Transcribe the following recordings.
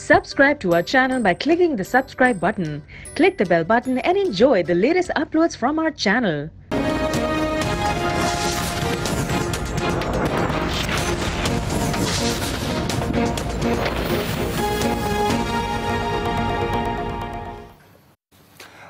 Subscribe to our channel by clicking the subscribe button. Click the bell button and enjoy the latest uploads from our channel.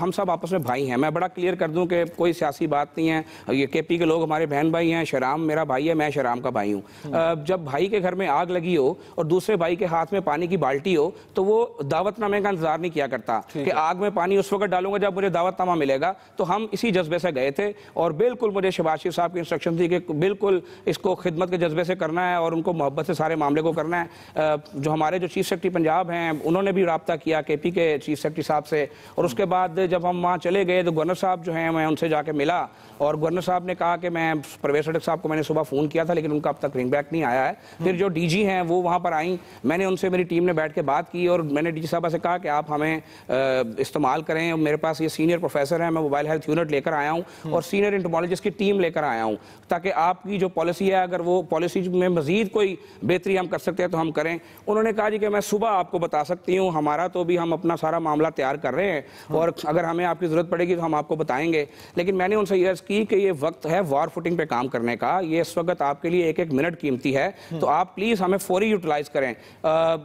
ہم سب آپس میں بھائی ہیں. میں بڑا کلیئر کر دوں کہ کوئی سیاسی بات نہیں ہے. یہ کے پی کے لوگ ہمارے بہن بھائی ہیں. شہرام میرا بھائی ہے, میں شہرام کا بھائی ہوں. جب بھائی کے گھر میں آگ لگی ہو اور دوسرے بھائی کے ہاتھ میں پانی کی بالٹی ہو تو وہ دعوت نامے کا انتظار نہیں کیا کرتا کہ آگ میں پانی اس وقت ڈالوں گا جب مجھے دعوت نامہ ملے گا. تو ہم اسی جذبے سے گئے تھے اور بالکل مجھے شہباز شریف صاحب کی انسٹرکشن تھی کہ بالکل اس کو خدمت کے جذبے سے کرنا ہے اور ان کو محبت سے سارے معاملے کو کرنا ہے. جو ہمارے جو چیف سیکرٹری پنجاب ہیں انہوں نے بھی رابطہ کیا کے پی کے چیف سیکرٹری صاحب سے, اور اس کے بعد جب ہم وہاں چلے گئے تو گورنر صاحب جو ہیں میں ان سے جا کے ملا اور گورنر صاحب نے کہا کہ میں پرویز خٹک صاحب کو میں نے صبح فون کیا تھا لیکن ان کا اب تک رنگ بیک نہیں آیا ہے. پھر جو ڈی جی ہیں وہ وہاں پر آئیں, میں نے ان سے میری ٹیم نے بیٹھ کے بات کی اور میں نے ڈی جی صاحبہ سے کہا کہ آپ ہمیں استعمال کریں. میرے پاس یہ سینئر پروفیسر ہیں, میں موبائل ہیلتھ یونٹ لے کر آیا ہوں اور سینئر انٹمالوجسٹ کی ٹیم لے کر آیا ہوں تاکہ آپ کی جو پالیسی ہے اگر وہ پالیسی میں مزید کوئی بہتری ہم کر سکتے ہیں تو ہم کریں. انہوں نے کہا جی کہ میں صبح آپ کو بتا سکتی ہوں, ہمارا تو بھی ہم اپنا سارا معاملہ تیار کر رہے ہیں اور اگر ہمیں آپ کی ضرورت پڑے گی تو ہم آپ کو بتائیں گے. لیکن میں نے ان سے یہ عرض کی کہ یہ وقت ہے وار فوٹنگ پہ کام کرنے کا, یہ اس وقت آپ کے لیے ایک ایک منٹ قیمتی ہے تو آپ پلیز ہمیں فوری یوٹیلائز کریں.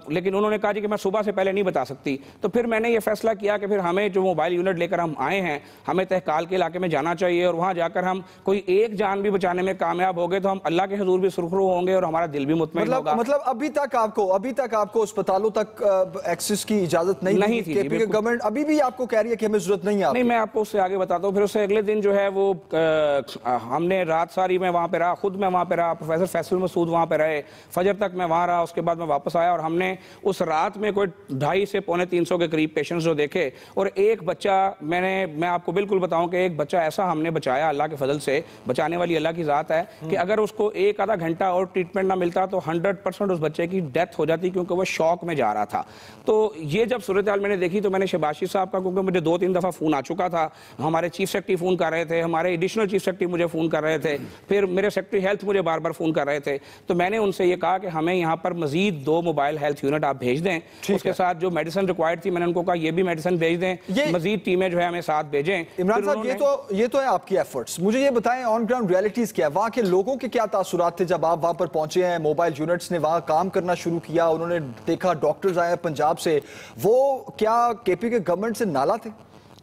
لیکن انہوں نے کہا جی کہ میں صبح سے پہلے نہیں بتا سکتی. تو پھر میں نے یہ فیصلہ کیا کہ پھر ہمیں جو موبائل یونٹ لے کر ہم آئے ہیں ہمیں تہکال کے علاقے میں جانا چاہیے اور وہاں جا کر ہم کوئی ایک جان بھی بچانے میں کامیاب ہو گئے تو ہم اللہ کے حضور بھی سرخرو ہوں گے اور ہمارا دل بھی مطمئن ہوگا. مطلب ابھی تک آپ کو اسپتالوں تک ایکسس کی اجازت نہیں تھی. گورنمنٹ ابھی بھی آپ کو کہہ رہی ہے کہ ہمیں ضرورت نہیں ہے. نہیں, میں آپ کو اس سے آگے بتاتا ہوں. پھر اس سے اگلے دن جو ہے وہ ہم نے رات ساری میں وہاں پہ رہا, خود میں وہاں پہ رہا, پروفیسر فیصل مسعود وہاں پہ رہے, فجر تک میں وہاں رہا. اس کے بعد میں واپس آیا اور ہم نے اس رات میں کوئی 250 سے 350 کے قریب پیشنٹس جو دیکھے اور ایک بچہ میں آپ کو بالکل بتاؤں کہ ایک بچہ ایسا ہم نے بچایا اللہ کے فضل سے, بچانے والی اللہ کی ذات ہے, کہ اگر اس کو ایک آدھا گھنٹہ اور ٹریٹمنٹ نہ ملتا تو 100% اس بچے کی ڈیتھ ہو جاتی کیونکہ وہ شوق میں جا رہا تھا. تو یہ جب صورتحال میں نے دیکھی تو میں نے شہباز شریف صاحب کا, کیونکہ مجھے 2-3 دفعہ فون آ چکا تھا, ہمارے چیف سیکرٹری فون کر رہے تھے, ہمارے ایڈیشنل چیف سیکرٹری مجھے فون کر رہے تھے, پھر میرے سیکرٹری ہیلتھ مجھے بار بار فون کر رہے تھے, تو میں نے ان سے یہ کہا کہ ہمیں یہاں پر مزید 2 موبائل ہیلتھ یونٹ آپ بھیج دیں. اس کے ساتھ جو میڈیسن ریکوائرڈ تھی میں نے ان کو کہا یہ بھی میڈیسن بھیج دیں, مزید ٹیمیں جو ہے ہمیں ساتھ بھیجیں. عمران صاحب یہ تو ہے آپ کی ایفرٹس, مجھے یہ بتائیں آن گراؤنڈ ریئلٹیز کیا ہے, وہاں کے لوگوں کے کیا تاثرات تھے جب آپ وہاں پر پہنچے ہیں, موبائل یونٹس نے وہاں کام کرنا شروع کیا, انہوں نے دیکھا ڈاکٹرز آئے پنجاب سے, وہ کیا کے پی کے گورنمنٹ سے نالا تھے؟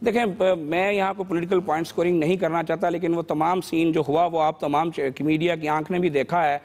دیکھیں میں یہاں کو پولیٹیکل پوائنٹ سکورنگ نہیں کرنا چاہتا, لیکن وہ تمام سین جو ہوا وہ آپ تمام میڈیا کی آنکھ نے بھی دیکھا ہے,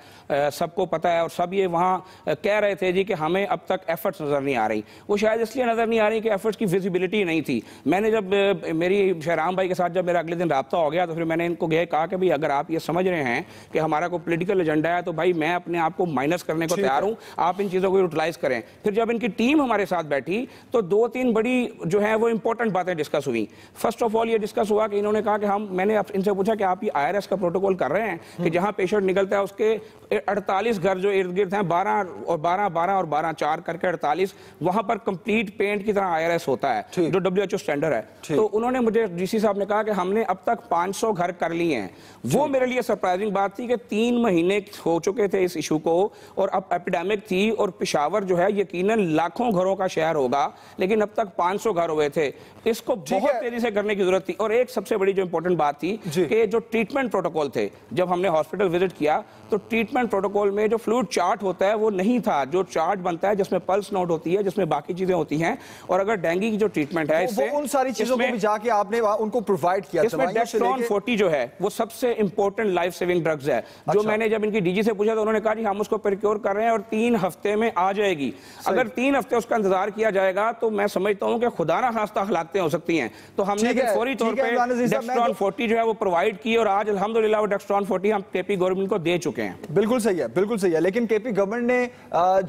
سب کو پتہ ہے, اور سب یہ وہاں کہہ رہے تھے جی کہ ہمیں اب تک ایفرٹس نظر نہیں آ رہی. وہ شاید اس لیے نظر نہیں آ رہی کہ ایفرٹس کی ویزیبلٹی نہیں تھی. میں نے جب میری شہرام بھائی کے ساتھ جب میرا اگلے دن رابطہ ہو گیا تو پھر میں نے ان کو کہا کہ بھائی اگر آپ یہ سمجھ رہے ہیں کہ ہمارا کوئی پولیٹیکل ایجنڈا ہے تو بھائی میں اپنے آپ کو مائنس کرنے کو تیار ہوں, آپ ان چیزوں کو یوٹیلائز کریں. پھر جب ان کی ٹیم ہمارے ساتھ بیٹھی تو 2-3 بڑی جو ہیں وہ امپورٹنٹ باتیں ڈسکس ہوئیں. فرسٹ آف آل یہ ڈسکس ہوا کہ انہوں نے کہا کہ میں نے ان سے پوچھا کہ آپ یہ IRS کا پروٹوکول کر رہے ہیں کہ جہاں پیشنٹ نکلتا ہے اس کے 48 گھر جو ارد گرد ہیں 12 اور 12 4 کر کے 48 وہاں پر کمپلیٹ پینٹ کی طرح IRS ہوتا ہے جو WHO سٹینڈرڈ ہے. تو انہوں نے مجھے ڈی سی صاحب نے کہا کہ ہم نے اب تک 500 گھر کر لیے ہیں. وہ میرے لیے سرپرائزنگ بات تھی کہ 3 مہینے ہو چکے تھے اس ایشو کو اور اب ایپیڈیمک تھی اور پشاور جو ہے یقیناً لاکھوں گھروں کا شہر ہوگا لیکن اب تک 500 گھر ہوئے تھے. اس کو بہت تیزی سے کرنے کی ضرورت تھی. اور ایک سب سے بڑی جو امپورٹنٹ بات تھی کہ جو ٹریٹمنٹ پروٹوکول تھے, جب ہم نے ہاسپٹل وزٹ کیا تو ٹریٹمنٹ پروٹوکول میں جو فلوئڈ چارٹ ہوتا ہے وہ نہیں تھا. جو چارٹ بنتا ہے جس میں پلس نوٹ ہوتی ہے, جس میں باقی چیزیں ہوتی ہیں, اور اگر ڈینگی کی جو ٹریٹمنٹ ہے اس سے ان ساری چیزوں کو بھی جا کے آپ نے ان کو پرووائڈ کیا. اس میں ڈیکسٹرون 40 جو ہے وہ سب سے امپورٹنٹ لائف سیونگ ڈرگز ہے. جو میں نے جب ان کی ڈی جی سے پوچھا تو انہوں نے کہا جی ہم اس کو پریکیور کر رہے ہیں اور 3 ہفتے میں آ جائے گی. اگر 3 ہفتے اس کا انتظار کیا جائے گا تو میں سمجھتا ہوں کہ خدا نہ خواستہ ہلاکتیں ہو سکتی ہیں. تو ہم نے فوری طور پہ ڈیکسٹرون 40 جو ہے وہ پرووائڈ کی اور آج الحمدللہ وہ ڈیکسٹرون 40 ہم کے پی گورنمنٹ کو دے چکے ہیں. بالکل صحیح ہے. لیکن کے پی گورنمنٹ نے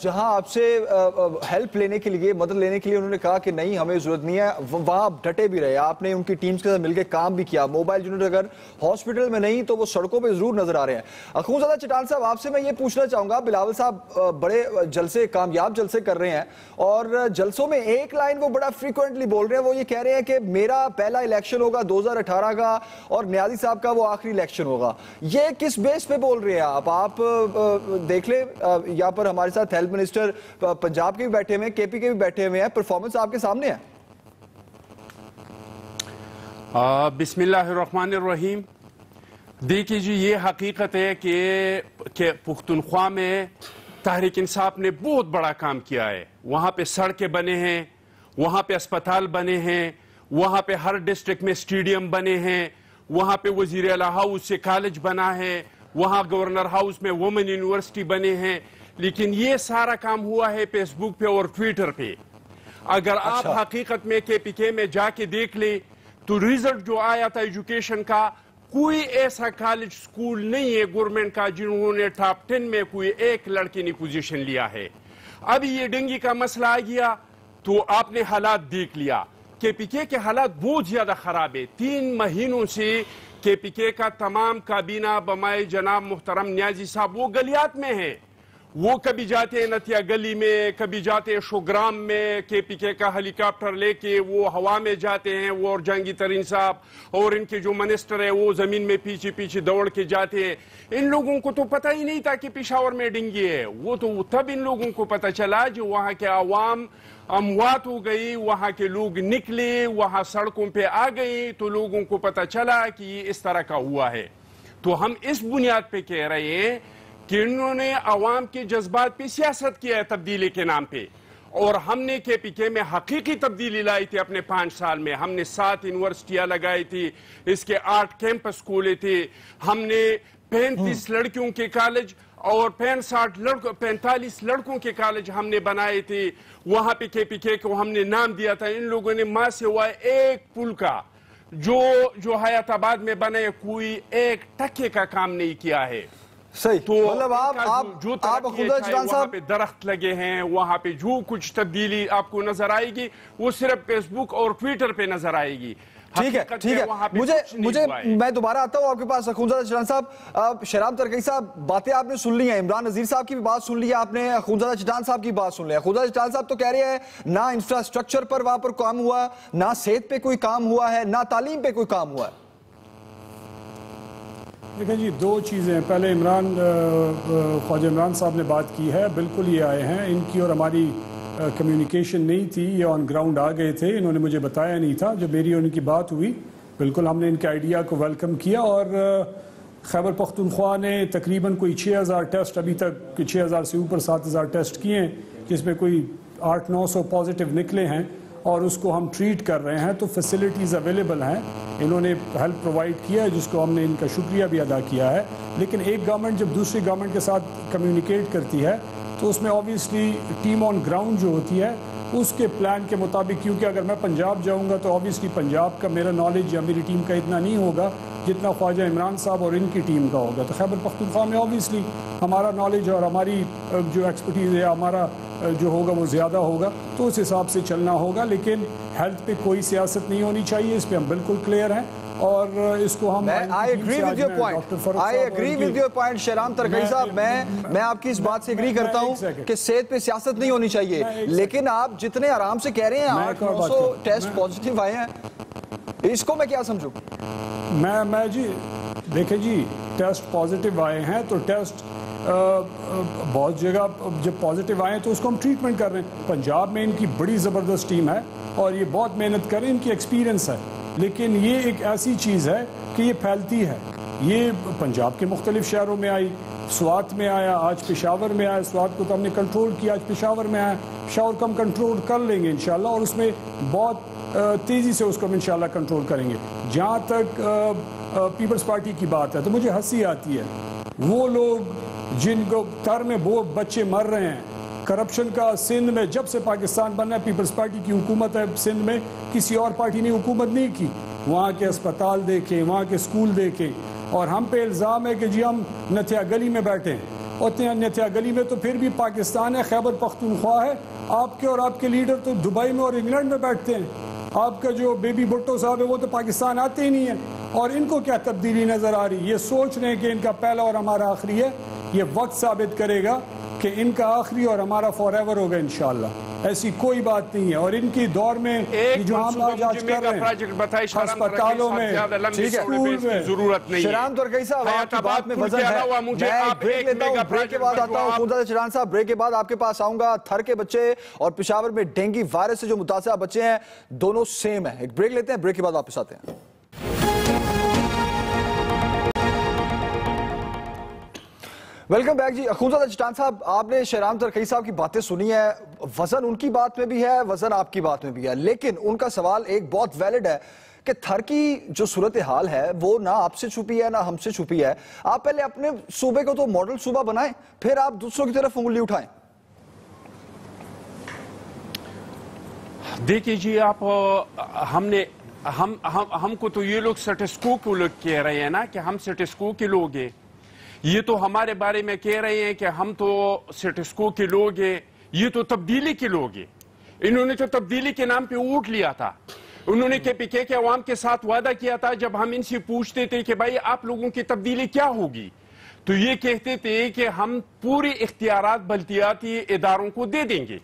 جہاں آپ سے ہیلپ لینے کے لیے, مدد لینے کے لیے انہوں نے کہا کہ نہیں ہمیں ضرورت نہیں ہے, وہاں ڈٹے بھی رہے. آپ نے ان کی ٹیمز کے ساتھ مل کے کام بھی کیا. موبائل یونٹ اگر ہاسپٹل میں نہیں تو وہ سڑکوں پہ ضرور نظر آ رہے ہیں. اخونزادہ چٹال صاحب آپ سے میں یہ پوچھنا چاہوں گا, بلاول صاحب بڑے جلسے, کامیاب جلسے کر رہے ہیں اور جلسوں میں ایک لائن وہ بڑا فریکوینٹلی بول رہے ہیں, وہ یہ کہہ رہے ہیں کہ میرا پہلا الیکشن ہوگا 2018 کا اور نیازی صاحب کا وہ آخری الیکشن ہوگا. یہ کس بیس پہ بول رہے ہیں آپ دیکھ لیں یہاں پر ہمارے ساتھ ہیلتھ منسٹر پنجاب کے بھی بیٹھے ہوئے ہیں, کے پی کے بھی بیٹھے ہوئے ہیں, پرفارمنس آپ کے سامنے ہے. بسم اللہ الرحمن الرحیم. دیکھیے جی یہ حقیقت ہے کہ پختونخوا میں تحریک انصاف نے بہت بڑا کام کیا ہے. وہاں پہ سڑکیں بنے ہیں, وہاں پہ اسپتال بنے ہیں, وہاں پہ ہر ڈسٹرکٹ میں سٹیڈیم بنے ہیں, وہاں پہ وزیر اعلیٰ ہاؤس سے کالج بنا ہے, وہاں گورنر ہاؤس میں وومن یونیورسٹی بنے ہیں. لیکن یہ سارا کام ہوا ہے فیس بک پہ اور ٹویٹر پہ. اگر آپ حقیقت میں کے پی کے میں جا کے دیکھ لیں تو ریزلٹ جو آیا تھا ایجوکیشن کا, کوئی ایسا کالج سکول نہیں ہے گورنمنٹ کا جنہوں نے ٹاپ 10 میں کوئی ایک لڑکی نے پوزیشن لیا ہے. اب یہ ڈینگی کا مسئلہ آ گیا تو آپ نے حالات دیکھ لیا. کے پی کے حالات بہت زیادہ خراب ہے. 3 مہینوں سے کے پی کے کا تمام کابینہ بمائے جناب محترم نیازی صاحب وہ گلیات میں ہیں. وہ کبھی جاتے ہیں نتیا گلی میں, کبھی جاتے ہیں شوگرام میں, کے پی کے کا ہیلی کاپٹر لے کے وہ ہوا میں جاتے ہیں, وہ اور جہانگیر ترین صاحب اور ان کے جو منسٹر ہے وہ زمین میں پیچھے پیچھے دوڑ کے جاتے ہیں. ان لوگوں کو تو پتہ ہی نہیں تھا کہ پشاور میں ڈینگی ہے. وہ تو تب ان لوگوں کو پتہ چلا جو وہاں کے عوام اموات ہو گئی, وہاں کے لوگ نکلے, وہاں سڑکوں پہ آ گئے تو لوگوں کو پتہ چلا کہ یہ اس طرح کا ہوا ہے. تو ہم اس بنیاد پہ کہہ رہے ہیں کہ انہوں نے عوام کے جذبات پہ سیاست کیا ہے تبدیلی کے نام پہ, اور ہم نے کے پی کے میں حقیقی تبدیلی لائی تھی. اپنے 5 سال میں ہم نے 7 یونیورسٹیاں لگائی تھی, اس کے 8 کیمپس کھولے تھے, ہم نے 35 لڑکیوں کے کالج اور 45 لڑکوں کے کالج ہم نے بنائے تھے. وہاں پہ کے پی کے کو ہم نے نام دیا تھا. ان لوگوں نے ماں سے ہوا ایک پل کا جو حیات آباد میں بنے کوئی ایک ٹکے کا کام نہیں کیا ہے. صحیح. تو مطلب وہاں پہ درخت لگے ہیں, وہاں پہ جو کچھ تبدیلی آپ کو نظر آئے گی وہ صرف فیس بک اور ٹویٹر پہ نظر آئے گی. ٹھیک ہے, مجھے میں دوبارہ آتا ہوں آپ کے پاس. اخونزادہ چٹان صاحب, شہرام ترکی صاحب, باتیں آپ نے سن لی ہیں, عمران نذیر صاحب کی بھی بات سن لی ہے آپ نے, اخونزادہ چٹان صاحب کی بات سن لی ہے. اخونزادہ چٹان صاحب تو کہہ رہے ہیں نہ انفراسٹرکچر پر وہاں پر کام ہوا, نہ صحت پہ کوئی کام ہوا ہے, نہ تعلیم پہ کوئی کام ہوا ہے. دیکھیں جی, 2 چیزیں. پہلے خواجہ عمران صاحب نے بات کی ہے, بالکل یہ آئے ہیں, ان کی اور ہماری کمیونیکیشن نہیں تھی, یہ آن گراؤنڈ آ گئے تھے, انہوں نے مجھے بتایا نہیں تھا. جب میری اور ان کی بات ہوئی بالکل ہم نے ان کے آئیڈیا کو ویلکم کیا, اور خیبر پختونخوا نے تقریباً کوئی 6000 ٹیسٹ ابھی تک, 6000 سے اوپر 7000 ٹیسٹ کیے ہیں, جس میں کوئی 800-900 پازیٹیو نکلے ہیں, اور اس کو ہم ٹریٹ کر رہے ہیں. تو فیسلٹیز اویلیبل ہیں, انہوں نے ہیلپ پرووائڈ کیا ہے جس کو ہم نے ان کا شکریہ بھی ادا کیا ہے. لیکن ایک گورنمنٹ جب دوسری گورنمنٹ کے ساتھ کمیونیکیٹ کرتی ہے تو اس میں آبویسلی ٹیم آن گراؤنڈ جو ہوتی ہے اس کے پلان کے مطابق, کیونکہ اگر میں پنجاب جاؤں گا تو آبویسلی پنجاب کا میرا نالج یا میری ٹیم کا اتنا نہیں ہوگا جتنا خواجہ عمران صاحب اور ان کی ٹیم کا ہوگا. تو خیبر پختونخوا میں آبویسلی ہمارا نالج اور ہماری جو ایکسپرٹیز ہے ہمارا جو ہوگا وہ زیادہ ہوگا, تو اس حساب سے چلنا ہوگا. لیکن ہیلتھ پہ کوئی سیاست نہیں ہونی چاہیے, اس پہ ہم بالکل کلیئر ہیں, اور اس کو ہم I agree with your point Shahram ترکی صاحب, میں آپ کی اس بات سے اگری کرتا ہوں کہ صحت پہ سیاست نہیں ہونی چاہیے. لیکن آپ جتنے آرام سے کہہ رہے ہیں 800 ٹیسٹ پازیٹیو آئے ہیں, اس کو میں کیا سمجھوں؟ میں جی دیکھیں جی, ٹیسٹ پازیٹیو آئے ہیں تو ٹیسٹ بہت جگہ جب پازیٹیو آئے تو اس کو ہم ٹریٹمنٹ کر رہے ہیں. پنجاب میں ان کی بڑی زبردست ٹیم ہے اور یہ بہت محنت کر رہے ہیں, ان کی ایکسپیرینس ہے. لیکن یہ ایک ایسی چیز ہے کہ یہ پھیلتی ہے. یہ پنجاب کے مختلف شہروں میں آئی, سوات میں آیا, آج پشاور میں آیا. سوات کو تو ہم نے کنٹرول کیا, آج پشاور میں آیا. پشاور کو ہم کنٹرول کر لیں گے انشاءاللہ, اور اس میں بہت تیزی سے اس کو ہم انشاءاللہ کنٹرول کریں گے. جہاں تک پیپلز پارٹی کی بات ہے تو مجھے ہنسی آتی ہے, وہ لوگ جن کو تر میں وہ بچے مر رہے ہیں کرپشن کا. سندھ میں جب سے پاکستان بنا ہے پیپلز پارٹی کی حکومت ہے, سندھ میں کسی اور پارٹی نے حکومت نہیں کی. وہاں کے اسپتال دیکھیں, وہاں کے اسکول دیکھیں, اور ہم پہ الزام ہے کہ جی ہم نتیا گلی میں بیٹھے ہیں. اور نتیا گلی میں تو پھر بھی پاکستان ہے, خیبر پختونخوا ہے. آپ کے اور آپ کے لیڈر تو دبئی میں اور انگلینڈ میں بیٹھتے ہیں. آپ کا جو بیبی بھٹو صاحب ہے وہ تو پاکستان آتے ہی نہیں ہیں. اور ان کو کیا تبدیلی نظر آ رہی؟ یہ سوچ رہے ہیں کہ ان کا پہلا اور ہمارا آخری ہے. یہ وقت ثابت کرے گا کہ ان کا آخری اور ہمارا فار ایور ہوگا انشاءاللہ. ایسی کوئی بات نہیں ہے. اور ان کی دور میں جو ہم آج کر رہے ہیں ہسپتالوں میں, اسکول میں, ضرورت نہیں ہے. شہرام ترکی صاحب آپ کی بات میں وزن ہے. میں بریک لیتا ہوں, بریک کے بعد آتا ہوں. اخونزادہ چٹان صاحب, بریک کے بعد آپ کے پاس آؤں گا. تھر کے بچے اور پشاور میں ڈینگی وائرس سے جو متاثرہ بچے ہیں دونوں سیم ہیں. ایک بریک لیتے ہیں, بریک کے بعد واپس آتے ہیں. ویلکم بیک جی. اخونزادہ چٹان صاحب, آپ نے شہرام ترکی صاحب کی باتیں سنی ہیں, وزن ان کی بات میں بھی ہے, وزن آپ کی بات میں بھی ہے, لیکن ان کا سوال ایک بہت ویلڈ ہے کہ تھر کی جو صورتحال ہے وہ نہ آپ سے چھپی ہے نہ ہم سے چھپی ہے. آپ پہلے اپنے صوبے کو تو ماڈل صوبہ بنائیں, پھر آپ دوسروں کی طرف انگلی اٹھائیں. دیکھیے جی, آپ ہم کو تو یہ لوگ سٹسکو کو لوگ کہہ رہے ہیں نا کہ ہم سٹسکو کے لوگ ہیں. یہ تو ہمارے بارے میں کہہ رہے ہیں کہ ہم تو سٹسکو کے لوگ ہیں, یہ تو تبدیلی کے لوگ ہیں. انہوں نے تو تبدیلی کے نام پہ ووٹ لیا تھا. انہوں نے کے پی کے عوام کے ساتھ وعدہ کیا تھا. جب ہم ان سے پوچھتے تھے کہ بھائی آپ لوگوں کی تبدیلی کیا ہوگی, تو یہ کہتے تھے کہ ہم پورے اختیارات بلدیاتی اداروں کو دے دیں گے.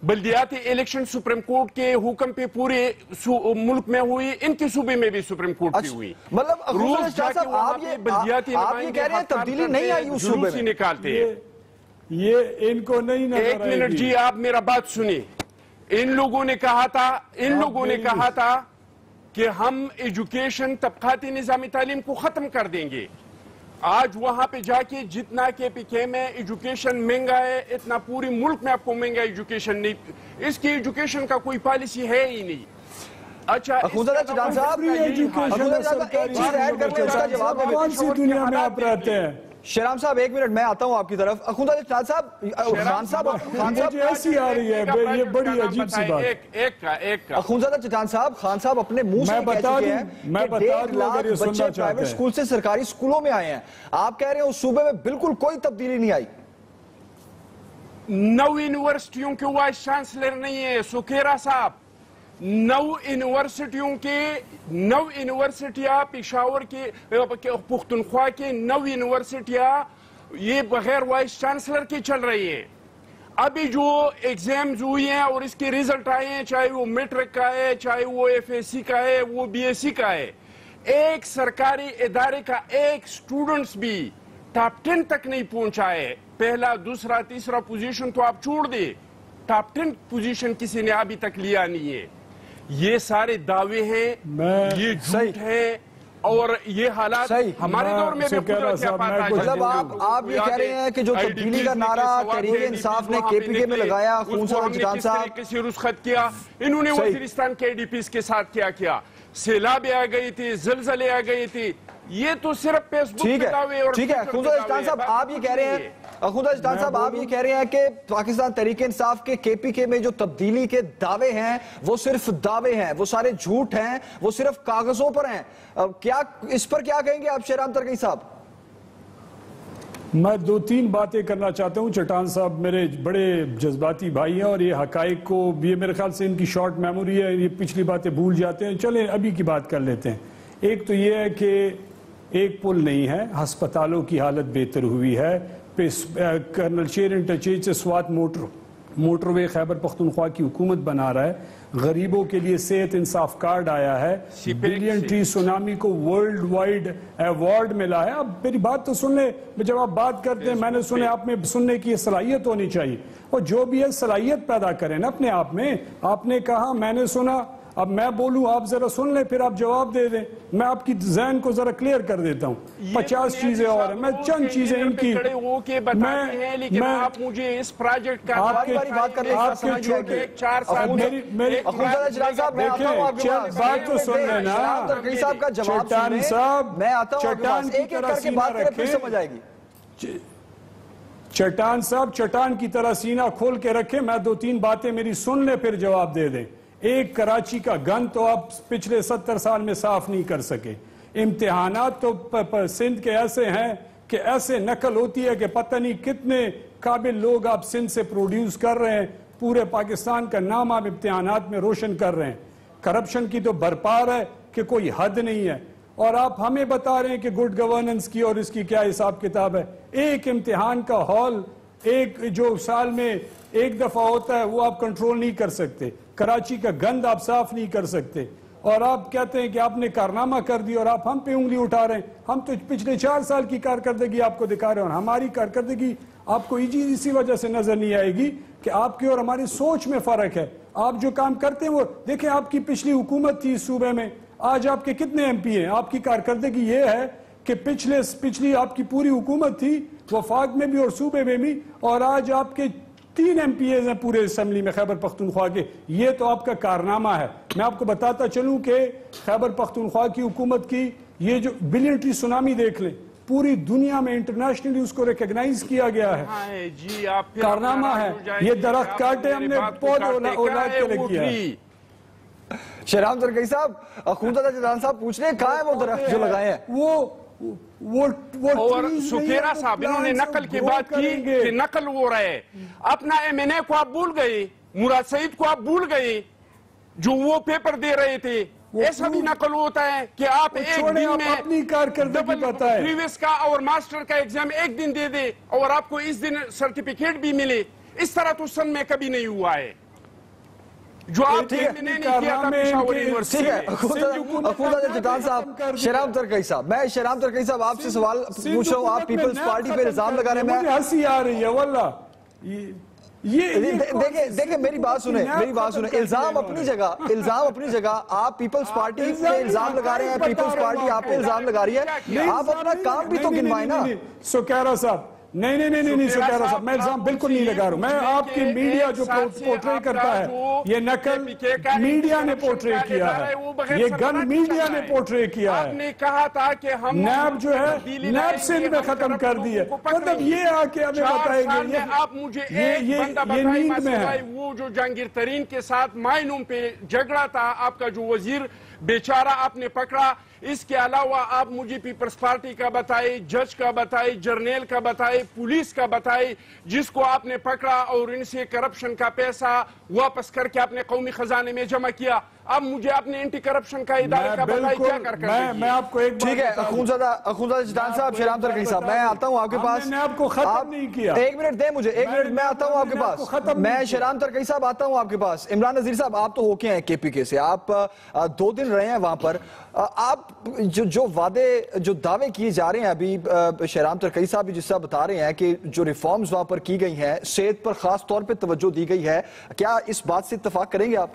بلدیاتی الیکشن سپریم کورٹ کے حکم پہ پورے ملک میں ہوئی, ان کے صوبے میں بھی سپریم کورٹ پہ ہوئی. مطلب روز جا کے وہاں پہ بلدیاتی نمائندے تبدیلی نہیں آئی اس صوبے میں, نکالتے ہیں. یہ ان کو نہیں نظر ایک منٹ جی, آپ میرا بات سنیں. ان لوگوں نے کہا تھا کہ ہم ایجوکیشن طبقاتی نظام تعلیم کو ختم کر دیں گے. آج وہاں پہ جا کے جتنا کے پی کے میں ایجوکیشن مہنگا ہے, اتنا پوری ملک میں آپ کو مہنگا ایجوکیشن نہیں. اس کی ایجوکیشن کا کوئی پالیسی ہے ہی نہیں. اچھا, اخونزادہ چٹان صاحب ایک چیز ایڈ کرنے اس کا جواب دیں. کون سی دنیا میں آپ رہتے ہیں؟ شہرام صاحب ایک منٹ, میں آتا ہوں آپ کی طرف. اخونزادہ چٹان صاحب, خان صاحب ایسی آ رہی ہے, یہ بڑی عجیب سی بات. اخونزادہ چٹان صاحب, خان صاحب اپنے منہ سے کہہ چکے ہیں کہ 1.5 لاکھ بچے پرائیویٹ سکول سے سرکاری سکولوں میں آئے ہیں. آپ کہہ رہے ہیں اس صوبے میں بالکل کوئی تبدیلی نہیں آئی. 9 یونیورسٹیوں کے وائس چانسلر نہیں ہے سکھیرا صاحب. 9 یونیورسٹیاں پشاور کے, پختونخوا کے 9 یونیورسٹیاں یہ بغیر وائس چانسلر کے چل رہی ہیں. ابھی جو ایگزامز ہوئی ہیں اور اس کے ریزلٹ آئے ہیں, چاہے وہ میٹرک کا ہے, چاہے وہ ایف ایس سی کا ہے, وہ بی ایس سی کا ہے, ایک سرکاری ادارے کا ایک سٹوڈنٹس بھی ٹاپ 10 تک نہیں پہنچا ہے. پہلا, دوسرا, تیسرا پوزیشن تو آپ چھوڑ دیں, ٹاپ 10 پوزیشن کسی نے ابھی تک لیا نہیں ہے. یہ سارے دعوے ہیں, یہ جھوٹ ہے, اور یہ حالات ہمارے دور میں بھی مطلب آپ یہ کہہ رہے ہیں کہ جو تبدیلی کا نعرہ تحریک انصاف نے کے پی کے میں لگایا, خونصادہ چٹان صاحب کسی رخصت کیا, انہوں نے وزیرستان کے ڈی پیز کے ساتھ کیا, سیلابیں آ گئی تھی, زلزلے آ گئی تھی. یہ تو صرف فیس بک پہ دعوے. ٹھیک ہے خونصادہ چٹان صاحب, آپ یہ کہہ رہے ہیں, خونصادہ چٹان صاحب آپ یہ کہہ رہے ہیں کہ پاکستان تحریک انصاف کے کے پی کے میں جو تبدیلی کے دعوے ہیں وہ صرف دعوے ہیں, وہ سارے جھوٹ ہیں, وہ صرف کاغذوں پر ہیں. کیا اس پر کیا کہیں گے آپ شہرام ترکی صاحب؟ میں 2-3 باتیں کرنا چاہتا ہوں. چٹان صاحب میرے بڑے جذباتی بھائی ہیں, اور یہ حقائق کو, یہ میرے خیال سے ان کی شارٹ میموری ہے, یہ پچھلی باتیں بھول جاتے ہیں. چلیں ابھی کی بات کر لیتے ہیں. ایک تو یہ ہے کہ ایک پل نہیں ہے, ہسپتالوں کی حالت بہتر ہوئی ہے. کرنل شیر انٹرچینج سے سوات موٹر وے خیبر پختونخوا کی حکومت بنا رہا ہے. غریبوں کے لیے صحت انصاف کارڈ آیا ہے. بلین ٹری سونامی کو ورلڈ وائڈ ایوارڈ ملا ہے. اب میری بات تو سن لیں, جب آپ بات کرتے ہیں میں نے سنے, آپ میں سننے کی صلاحیت ہونی چاہیے, اور جو بھی ہے صلاحیت پیدا کریں نا اپنے آپ میں. آپ نے کہا, میں نے سنا, اب میں بولوں, آپ ذرا سن لیں, پھر آپ جواب دے دیں. میں آپ کی ذہن کو ذرا کلیئر کر دیتا ہوں. 50 چیزیں اور ہیں, میں چند چیزیں ان کی آپ مجھے اس پروجیکٹ کا آپ کے چھوٹے 4 سال میری بات تو سن لیں نا. چٹان صاحب, چٹان کی طرح سینہ رکھیں, چٹان صاحب چٹان کی طرح سینہ کھول کے رکھیں. میں 2-3 باتیں میری سن لیں, پھر جواب دے دیں. ایک, کراچی کا گند تو آپ پچھلے 70 سال میں صاف نہیں کر سکے. امتحانات تو سندھ کے ایسے ہیں کہ ایسے نقل ہوتی ہے کہ پتہ نہیں کتنے قابل لوگ آپ سندھ سے پروڈیوس کر رہے ہیں. پورے پاکستان کا نام آپ امتحانات میں روشن کر رہے ہیں. کرپشن کی تو بھرپار ہے کہ کوئی حد نہیں ہے, اور آپ ہمیں بتا رہے ہیں کہ گڈ گورننس کی اور اس کی کیا حساب کتاب ہے. ایک امتحان کا ہال ایک جو سال میں ایک دفعہ ہوتا ہے وہ آپ کنٹرول نہیں کر سکتے. کراچی کا گند آپ صاف نہیں کر سکتے, اور آپ کہتے ہیں کہ آپ نے کارنامہ کر دی اور آپ ہم پہ انگلی اٹھا رہے ہیں. ہم تو پچھلے 4 سال کی کارکردگی آپ کو دکھا رہے ہیں, اور ہماری کارکردگی آپ کو اسی وجہ سے نظر نہیں آئے گی کہ آپ کی اور ہماری سوچ میں فرق ہے. آپ جو کام کرتے ہیں وہ دیکھیں, آپ کی پچھلی حکومت تھی اس صوبے میں, آج آپ کے کتنے ایم پی ہیں. آپ کی کارکردگی یہ ہے کہ پچھلی آپ کی پوری حکومت تھی وفاق میں بھی اور صوبے میں بھی, اور آج آپ کے 3 MPAs ہیں پورے اسمبلی میں خیبر پختونخوا کے. یہ تو آپ کا کارنامہ ہے. میں آپ کو بتاتا چلوں کہ خیبر پختونخوا کی حکومت کی یہ جو بلینٹری سونامی دیکھ لیں, پوری دنیا میں انٹرنیشنلی اس کو ریکگنائز کیا گیا ہے. کارنامہ ہے. یہ درخت کاٹے ہم نے پودے اولاد کے لئے کیا ہے. شہرام ترکی صاحب, اخوندزادہ جدران صاحب پوچھ رہے ہیں کہاں ہیں وہ درخت جو لگائے ہیں؟ اور سکھیرا صاحب انہوں نے نقل کی بات کی کہ نقل ہو رہا ہے. اپنا MNA کو آپ بھول گئے, مراد سعید کو آپ بھول گئے جو وہ پیپر دے رہے تھے. ایسا بھی نقل ہوتا ہے کہ آپ ایک دن میں اپنی کارکردگی بتائیں, پریویس کا اور ماسٹر کا ایگزام ایک دن دے دے اور آپ کو اس دن سرٹیفکیٹ بھی ملے. اس طرح تو سن میں کبھی نہیں ہوا ہے جو آپ نے نہیں کیا تھا پشاور یونیورسٹی میں. اخوندزادہ جدران صاحب, شہرام ترکی صاحب, میں شہرام ترکی صاحب آپ سے سوال پوچھ رہا ہوں. آپ پیپلز پارٹی پہ الزام لگا رہے ہیں. مجھے ہنسی آ رہی ہے واللہ. دیکھیں میری بات سنیں, الزام اپنی جگہ, آپ پیپلز پارٹی پہ الزام لگا رہے ہیں, پیپلز پارٹی آپ پہ الزام لگا رہی ہے, آپ اپنا کام بھی تو گنوائیں نا. سکھیرا صاحب نہیں سکھیرا صاحب, میں الزام بالکل نہیں لگا رہا ہوں. میں آپ کی میڈیا جو پورٹری کرتا ہے, یہ نقل میڈیا نے پورٹری کیا ہے, یہ گن میڈیا نے پورٹری کیا ہے. آپ نے کہا تھا کہ ہم نیب جو ہے نیب سے بھی ختم کر دی ہے. مطلب یہ آ کے ہمیں بتائیں گے, آپ مجھے ایک بندہ بتائیں مسئلہ وہ جو جہانگیر ترین کے ساتھ مائنوم پہ جھگڑا تھا, آپ کا جو وزیر بیچارہ آپ نے پکڑا. اس کے علاوہ آپ مجھے پیپلز پارٹی کا بتائے, جج کا بتائے, جرنیل کا بتائے, پولیس کا بتائے جس کو آپ نے پکڑا اور ان سے کرپشن کا پیسہ واپس کر کے اپنے قومی خزانے میں جمع کیا. اب مجھے اپنے اینٹی کرپشن کا ادارے کا بتائے کیا کر میں آپ کو ایک بات ٹھیک ہے. اخوندزادہ جدران صاحب, شہرام ترکی صاحب, میں آتا ہوں آپ کے پاس. میں نے آپ کو ختم نہیں کیا. ایک منٹ دیں مجھے, ایک منٹ, میں آتا ہوں آپ کے پاس. میں شہرام ترکی صاحب آتا ہوں آپ کے پاس. عمران نذیر صاحب, آپ تو ہو کے ہیں KPK سے, آپ 2 دن رہے ہیں وہاں پر. آپ جو دعوے کیے جا رہے ہیں ابھی, شہرام ترکی صاحب بھی جس طرح بتا رہے ہیں کہ جو ریفارمز وہاں پر کی گئی ہیں, صحت پر خاص طور پہ توجہ دی گئی ہے, کیا اس بات سے اتفاق کریں گے آپ؟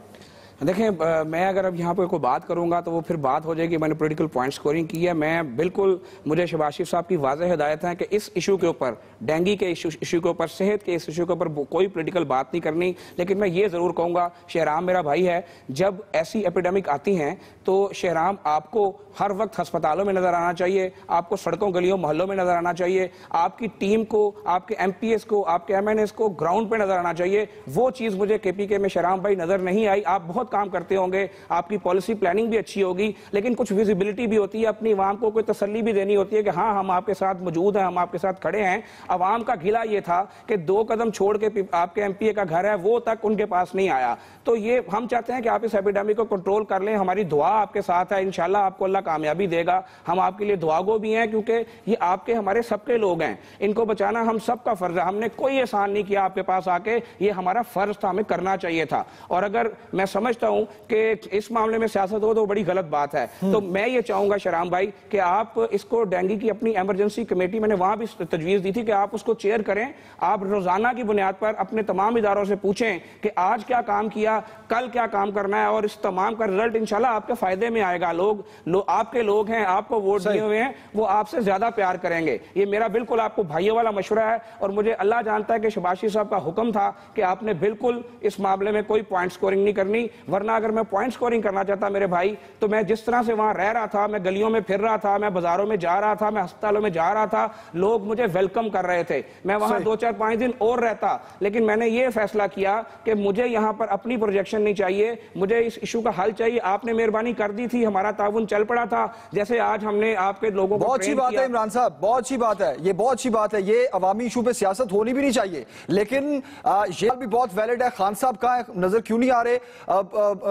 دیکھیں, میں اگر اب یہاں پہ کوئی بات کروں گا تو وہ پھر بات ہو جائے گی میں نے پولیٹیکل پوائنٹ سکورنگ کی ہے. میں بالکل, مجھے شہباز شریف صاحب کی واضح ہدایت ہے کہ اس ایشو کے اوپر, ڈینگی کے ایشو کے اوپر, صحت کے اس ایشو کے اوپر کوئی پولیٹیکل بات نہیں کرنی. لیکن میں یہ ضرور کہوں گا, شہرام میرا بھائی ہے, جب ایسی ایپیڈیمک آتی ہیں تو شہرام آپ کو ہر وقت ہسپتالوں میں نظر آنا چاہیے, آپ کو سڑکوں گلیوں محلوں میں نظر آنا چاہیے, آپ کی ٹیم کو, آپ کے MPAs کو, آپ کے MNAs کو گراؤنڈ پہ نظر آنا چاہیے. وہ چیز مجھے KPK میں شہرام بھائی نظر نہیں آئی. آپ بہت کام کرتے ہوں گے, آپ کی پالیسی پلاننگ بھی اچھی ہوگی, لیکن کچھ ویزیبلٹی بھی ہوتی ہے, اپنی عوام کو کوئی تسلی بھی دینی ہوتی ہے کہ ہاں ہم آپ کے ساتھ موجود ہیں, ہم آپ کے ساتھ کھڑے ہیں. عوام کا گھلا یہ تھا کہ 2 قدم چھوڑ کے آپ کے MPA کا گھر ہے وہ تک ان کے پاس نہیں آیا. تو یہ ہم چاہتے ہیں کہ آپ اس ایپیڈیمک کو کنٹرول کر لیں. ہماری دعا آپ کے ساتھ ہے, انشاءاللہ آپ کو اللہ کامیابی دے گا. ہم آپ کے لیے دعا گو بھی ہیں کیونکہ یہ آپ کے ہمارے سب کے لوگ ہیں, ان کو بچانا ہم سب کا فرض ہے. ہم نے کوئی احسان نہیں کیا آپ کے پاس آ کے, یہ ہمارا فرض تھا, ہمیں کرنا چاہیے تھا. اور اگر میں سمجھتا ہوں کہ اس معاملے میں سیاست ہو تو بڑی غلط بات ہے, تو میں یہ چاہوں گا شہرام بھائی کہ آپ اس کو ڈینگی کی اپنی ایمرجنسی کمیٹی, میں نے وہاں بھی تجویز دی تھی کہ آپ اس کو چیئر کریں. آپ روزانہ کی بنیاد پر اپنے تمام اداروں سے پوچھیں کہ آج کیا کام کیا, کل کیا کام کرنا ہے, اور اس تمام کا رزلٹ انشاءاللہ آپ کے فائدے میں آئے گا. لوگ آپ کے لوگ ہیں, آپ کو ووٹ دیے ہوئے ہیں, وہ آپ سے زیادہ پیار کریں گے. یہ میرا بالکل آپ کو بھائیوں والا مشورہ ہے. اور مجھے اللہ جانتا ہے کہ شہباز شریف صاحب کا حکم تھا کہ آپ نے بالکل اس معاملے میں کوئی پوائنٹ سکورنگ نہیں کرنی, ورنہ اگر میں پوائنٹ سکورنگ کرنا چاہتا میرے بھائی تو میں جس طرح سے وہاں رہ رہا تھا, میں گلیوں میں پھر رہا تھا, میں بازاروں میں جا رہا تھا, میں ہسپتالوں میں جا رہا تھا, لوگ مجھے ویلکم کر رہے تھے. میں وہاں 2-4-5 دن اور رہتا, لیکن میں نے یہ فیصلہ کیا کہ مجھے یہاں پر اپنی پروجیکشن نہیں چاہیے, مجھے اس ایشو کا حل چاہیے. آپ نے مہربانی کر دی تھی, ہمارا تعاون چل پڑا تھا, جیسے آج ہم نے آپ کے لوگوں کو بہت اچھی بات ہے عمران صاحب, بہت اچھی بات ہے, یہ بہت اچھی بات ہے. یہ عوامی ایشو پہ سیاست ہونی بھی نہیں چاہیے, لیکن یہ بھی بہت ویلڈ ہے. خان صاحب کہاں ہیں, نظر کیوں نہیں آ رہے؟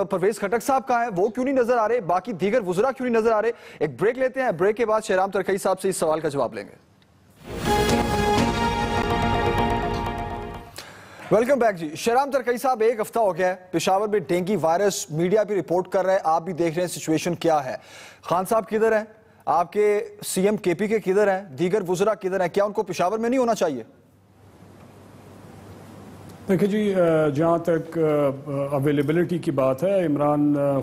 پرویز خٹک صاحب کہاں ہیں, وہ کیوں نہیں نظر آ رہے؟ باقی دیگر وزراء کیوں نہیں نظر آ رہے؟ ایک بریک لیتے ہیں, بریک کے بعد شہرام ترکی صاحب سے اس سوال کا جواب لیں گے. ویلکم بیک جی. شہرام ترکی صاحب, ایک ہفتہ ہو گیا ہے پشاور میں ڈینگی وائرس, میڈیا بھی رپورٹ کر رہا ہے, آپ بھی دیکھ رہے ہیں سچویشن کیا ہے. خان صاحب کدھر ہیں, آپ کے CM KPK کدھر ہیں, دیگر وزراء کدھر ہیں؟ کیا ان کو پشاور میں نہیں ہونا چاہیے؟ دیکھیں جی، جہاں تک اویلیبلٹی کی بات ہے،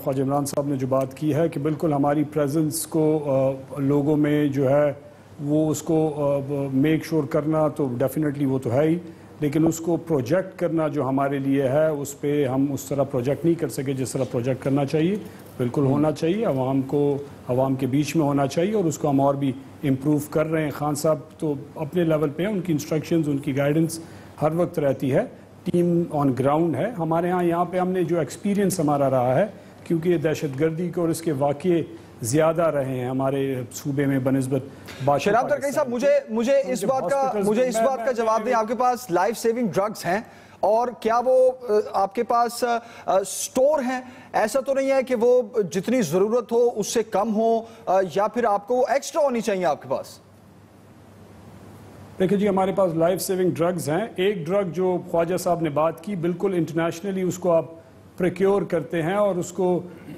خواجہ عمران صاحب نے جو بات کی ہے کہ بالکل ہماری پریزنس کو لوگوں میں جو ہے وہ اس کو میک شور کرنا تو ڈیفینیٹلی وہ تو ہے ہی، لیکن اس کو پروجیکٹ کرنا جو ہمارے لیے ہے اس پہ ہم اس طرح پروجیکٹ نہیں کر سکے جس طرح پروجیکٹ کرنا چاہیے. بالکل ہونا چاہیے، عوام کے بیچ میں ہونا چاہیے، اور اس کو ہم اور بھی امپروو کر رہے ہیں. خان صاحب تو اپنے لیول پہ ہیں، ان کی انسٹرکشنز، ان کی گائیڈنس ہر وقت رہتی ہے. ٹیم آن گراؤنڈ ہے ہمارے ہاں. یہاں پہ ہم نے جو ایکسپیرینس ہمارا رہا ہے، کیونکہ یہ دہشت گردی کے اور اس کے واقعے زیادہ رہے ہیں ہمارے صوبے میں بنسبت. شہرام ترکئی صاحب، مجھے اس بات کا جواب دیں، آپ کے پاس لائف سیونگ ڈرگز ہیں اور کیا وہ آپ کے پاس سٹور ہیں؟ ایسا تو نہیں ہے کہ وہ جتنی ضرورت ہو اس سے کم ہو، یا پھر آپ کو ایکسٹرا ہونی چاہیے آپ کے پاس؟ دیکھیں جی، ہمارے پاس لائف سیونگ ڈرگز ہیں. ایک ڈرگ جو خواجہ صاحب نے بات کی، بالکل انٹرنیشنلی اس کو آپ پروکیور کرتے ہیں، اور اس کو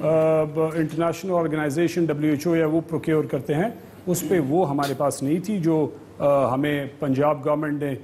انٹرنیشنل آرگنائزیشن WHO یا وہ پروکیور کرتے ہیں. اس پہ وہ ہمارے پاس نہیں تھی جو ہمیں پنجاب گورنمنٹ نے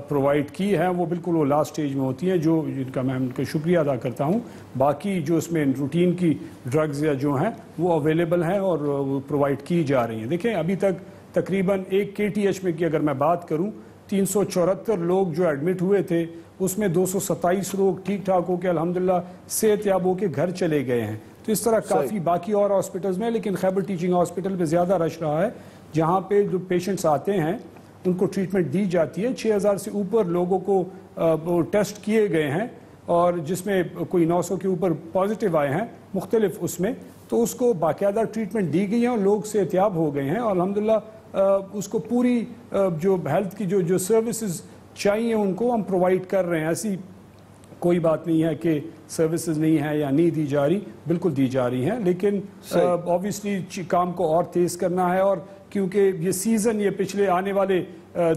پرووائڈ کی ہے. وہ بالکل وہ لاسٹ سٹیج میں ہوتی ہیں، جو جن کا میں ان کا شکریہ ادا کرتا ہوں. باقی جو اس میں روٹین کی ڈرگز یا جو ہیں وہ اویلیبل ہیں اور وہ پرووائڈ کی جا رہی ہیں. دیکھیں، ابھی تک تقریباً ایک KTH میں کی اگر میں بات کروں، 374 لوگ جو ایڈمٹ ہوئے تھے، اس میں 227 لوگ ٹھیک ٹھاک ہو کے الحمدللہ صحت یاب ہو کے گھر چلے گئے ہیں. تو اس طرح کافی باقی اور ہاسپٹلز میں، لیکن خیبر ٹیچنگ ہاسپٹل پہ زیادہ رش رہا ہے، جہاں پہ جو پیشنٹس آتے ہیں ان کو ٹریٹمنٹ دی جاتی ہے. 6000 سے اوپر لوگوں کو ٹیسٹ کیے گئے ہیں، اور جس میں کوئی 900 کے اوپر پازیٹیو آئے ہیں مختلف اس میں. تو اس کو باقاعدہ ٹریٹمنٹ دی گئی ہے اور لوگ صحت یاب ہو گئے ہیں، اور الحمدللہ اس کو پوری جو ہیلتھ کی جو سروسز چاہیے ان کو ہم پرووائڈ کر رہے ہیں. ایسی کوئی بات نہیں ہے کہ سروسز نہیں ہے یا نہیں دی جا رہی، بالکل دی جا رہی ہیں. لیکن آبویسلی کام کو اور تیز کرنا ہے، اور کیونکہ یہ سیزن، یہ پچھلے آنے والے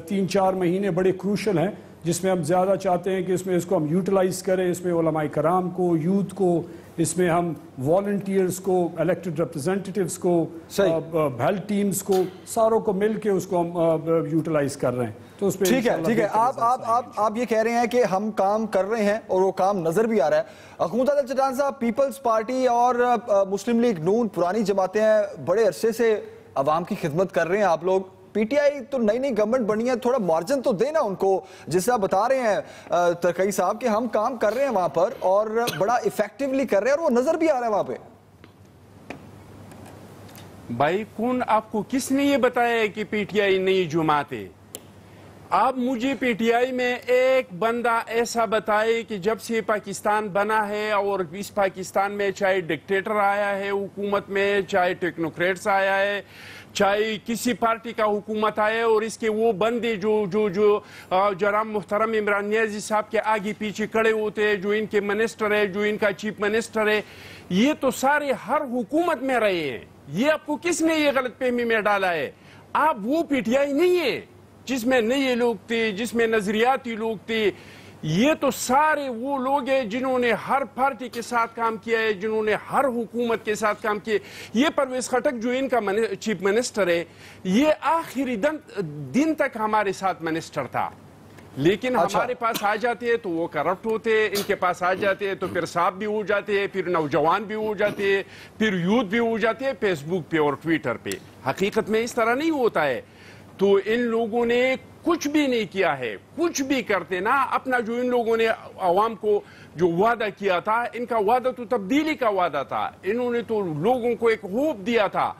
3-4 مہینے بڑے کروشل ہیں، جس میں ہم زیادہ چاہتے ہیں کہ اس کو ہم یوٹیلائز کریں. اس میں علماء کرام کو، یوتھ کو، اس میں ہم والنٹیئرز کو، الیکٹڈ ریپرزینٹیٹیوز کو، ہیلتھ ٹیمز کو، ساروں کو مل کے اس کو ہم یوٹیلائز کر رہے ہیں. تو اس پہ ٹھیک ہے. آپ یہ کہہ رہے ہیں کہ ہم کام کر رہے ہیں اور وہ کام نظر بھی آ رہا ہے. حکومت عادل چٹان صاحب، پیپلز پارٹی اور مسلم لیگ نون پرانی جماعتیں ہیں، بڑے عرصے سے عوام کی خدمت کر رہے ہیں. آپ لوگ PTI تو نئی گورنمنٹ بنی ہے، تھوڑا مارجن تو دینا ان کو. جس طرح بتا رہے ہیں ترکئی صاحب کہ ہم کام کر رہے ہیں وہاں پر اور بڑا ایفیکٹولی کر رہے ہیں، اور وہ نظر بھی آ رہا ہے وہاں پہ. بھائی کون آپ کو کس نے یہ بتایا ہے کہ PTI نئی جماعت ہے؟ آپ مجھے PTI میں ایک بندہ ایسا بتائے کہ جب سے پاکستان بنا ہے اور اس پاکستان میں چاہے ڈکٹیٹر آیا ہے حکومت میں، چاہے ٹیکنوکریٹس آیا ہے، چاہے کسی پارٹی کا حکومت آئے، اور اس کے وہ بندے جو جناب محترم عمران نیازی صاحب کے آگے پیچھے کھڑے ہوتے ہیں، جو ان کے منسٹر ہے، جو ان کا چیف منسٹر ہے، یہ تو سارے ہر حکومت میں رہے ہیں. یہ آپ کو کس نے یہ غلط فہمی میں ڈالا ہے؟ آپ وہ PTI نہیں ہے جس میں نئے لوگ تھے، جس میں نظریاتی لوگ تھے. یہ تو سارے وہ لوگ ہیں جنہوں نے ہر پارٹی کے ساتھ کام کیا ہے، جنہوں نے ہر حکومت کے ساتھ کام کیا. یہ پرویز خٹک جو ان کا چیف منسٹر ہے، یہ آخری دن تک ہمارے ساتھ منسٹر تھا، لیکن ہمارے پاس آ جاتے ہیں تو وہ کرپٹ ہوتے ہیں. ان کے پاس آ جاتے ہیں تو پھر صاحب بھی ہو جاتے ہیں، پھر نوجوان بھی ہو جاتے ہیں، پھر یوتھ بھی ہو جاتے ہیں فیس بک پہ اور ٹویٹر پہ. حقیقت میں اس طرح نہیں ہوتا ہے. تو ان لوگوں نے کچھ بھی نہیں کیا ہے. کچھ بھی کرتے نا، اپنا جو ان لوگوں نے عوام کو جو وعدہ کیا تھا، ان کا وعدہ تو تبدیلی کا وعدہ تھا. انہوں نے تو لوگوں کو ایک ہوپ دیا تھا.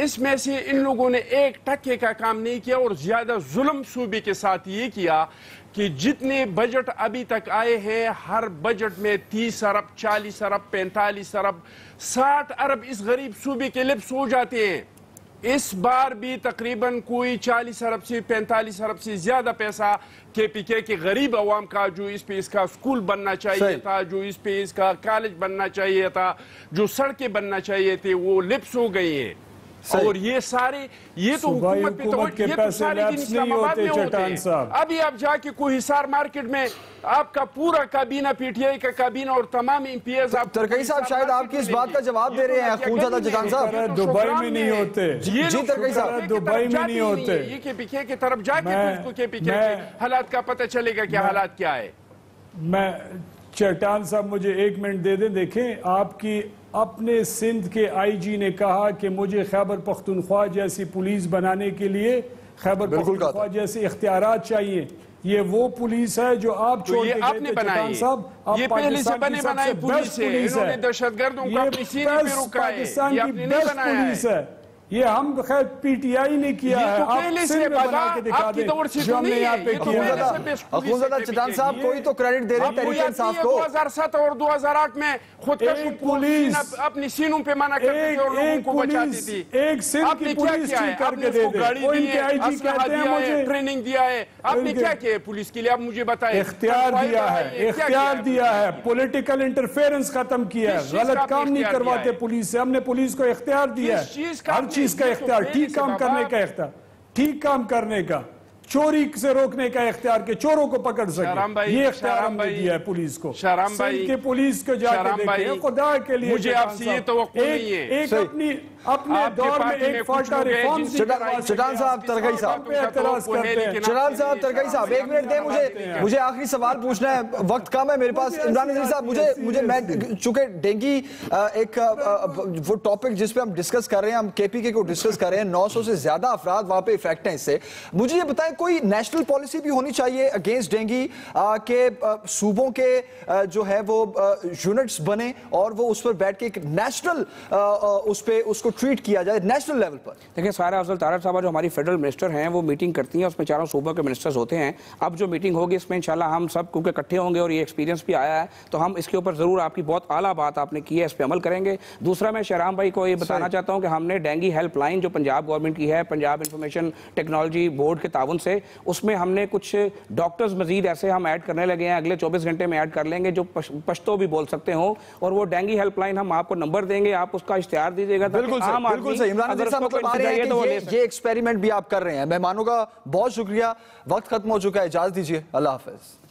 اس میں سے ان لوگوں نے 1% کا کام نہیں کیا، اور زیادہ ظلم صوبے کے ساتھ یہ کیا کہ جتنے بجٹ ابھی تک آئے ہیں، ہر بجٹ میں 30 ارب 40 ارب 45 ارب 60 ارب اس غریب صوبے کے لپس ہو جاتے ہیں. اس بار بھی تقریباً کوئی 40 ارب سے 45 ارب سے زیادہ پیسہ KPK کے غریب عوام کا، جو اس پہ اس کا اسکول بننا چاہیے تھا، جو اس پہ اس کا کالج بننا چاہیے تھا، جو سڑکیں بننا چاہیے تھے، وہ لپس ہو گئی ہیں. اور یہ سارے یہ تو حکومت پہ تو یہ تو سارے دن اسلام آباد میں ہوتے ہیں. ابھی آپ جا کے کوئی حصار مارکیٹ میں آپ کا پورا کابینہ PTI کا کابینہ اور تمام MPs آپ ترکئی صاحب شاید آپ کی اس بات کا جواب دے رہے ہیں خونزادہ جٹان صاحب. دبئی میں نہیں ہوتے جی ترکئی صاحب، دبئی میں نہیں ہوتے. یہ KPK کی طرف جا کے اس کو KPK کے حالات کا پتہ چلے گا کہ حالات کیا ہے. میں چٹان صاحب مجھے 1 منٹ دے دیں. دیکھیں آپ کی اپنے سندھ کے آئی جی نے کہا کہ مجھے خیبر پختونخوا جیسی پولیس بنانے کے لیے خیبر پختونخوا جیسے اختیارات چاہیے. یہ وہ پولیس ہے جو آپ چھوڑ کے گئے تھے چٹان صاحب. یہ پہلے سے بنے بنائی پولیس ہے. انہوں نے دہشت گردوں کو اپنی سینے پہ رکھا ہے. پاکستان کی بیسٹ پولیس ہے. یہ ہم خیر پی ٹی آئی نے کیا ہے. آپ سندھ میں بنا کے دکھا دیں جو ہم نے یہاں پہ کیا ہے. اخونزادہ چٹان صاحب کوئی تو کریڈٹ دے رہے تحریک انصاف کو. 2007 اور 2008 میں خودکشی پولیس اپنی سینوں پہ منع کرتی تھی اور لوگوں کو بچاتی تھی. ایک سندھ کی پولیس ٹھیک کر کے دے دے. وہ ان کے آئی جی کہتے ہیں مجھے ٹریننگ دیا ہے. آپ نے کیا کیا ہے پولیس کے لیے؟ آپ مجھے بتائیں. اختیار دیا ہے, اختیار دیا ہے. پولیٹیکل انٹرفیرنس ختم کیا ہے. غلط کام نہیں کرواتے پولیس سے. ہم نے پولیس کو اختیار دیا ہے, ہر چیز کا اختیار. ٹھیک کام کرنے کا اختیار, ٹھیک کام کرنے کا, چوری سے روکنے کا اختیار کہ چوروں کو پکڑ سکے. یہ اختیار ہم نے دیا ہے پولیس کو. سندھ کے پولیس کو جا کے دیکھیں. خدا کے لیے مجھے آپ سے یہ توقع نہیں ہے. ایک اپنے دور میں ایک فالٹا ریفارم چٹان صاحب ترگئی صاحب اعتراض کرتے ہیں. چٹان صاحب ترگئی صاحب 1 منٹ دیں مجھے آخری سوال پوچھنا ہے. وقت کم ہے میرے پاس. عمران نذیر صاحب میں چونکہ ڈینگی ایک وہ ٹاپک جس پہ ہم ڈسکس کر رہے ہیں, ہم کے پی کے کو ڈسکس کر رہے ہیں, 900 سے زیادہ افراد وہاں پہ افیکٹ ہیں اس سے. مجھے یہ بتائیں کوئی نیشنل پالیسی بھی ہونی چاہیے اگینسٹ ڈینگی کہ صوبوں کے جو ہے وہ یونٹس بنے اور وہ اس پر بیٹھ کے ایک نیشنل اس کو ٹریٹ کیا جائے نیشنل لیول پر. دیکھیں سارا افضل طاہر صاحبہ جو ہماری فیڈرل منسٹر ہیں وہ میٹنگ کرتی ہیں, اس میں چاروں صوبوں کے منسٹرز ہوتے ہیں. اب جو میٹنگ ہوگی اس میں انشاءاللہ ہم سب کیونکہ اکٹھے ہوں گے اور یہ ایکسپیرینس بھی آیا ہے تو ہم اس کے اوپر ضرور, آپ کی بہت اعلیٰ بات آپ نے کی ہے, اس پہ عمل کریں گے. دوسرا میں شہرام بھائی کو یہ بتانا چاہتا ہوں کہ ہم نے ڈینگی ہیلپ لائن جو پنجاب گورنمنٹ کی ہے, پنجاب انفارمیشن ٹیکنالوجی بورڈ کے تعاون سے, اس میں ہم نے کچھ ڈاکٹرز مزید ایسے ہم ایڈ کرنے لگے ہیں. اگلے 24 گھنٹے میں ایڈ کر لیں گے جو پشتو بھی بول سکتے ہوں, اور وہ ڈینگی ہیلپ لائن ہم آپ کو نمبر دیں گے, آپ اس کا اشتہار دیجیے گا. بالکل صحیح. عمران نذیر صاحب مطلب آ رہے ہیں کہ یہ ایکسپیریمنٹ بھی آپ کر رہے ہیں. مہمانوں کا بہت شکریہ. وقت ختم ہو چکا ہے, اجازت دیجیے. اللہ حافظ.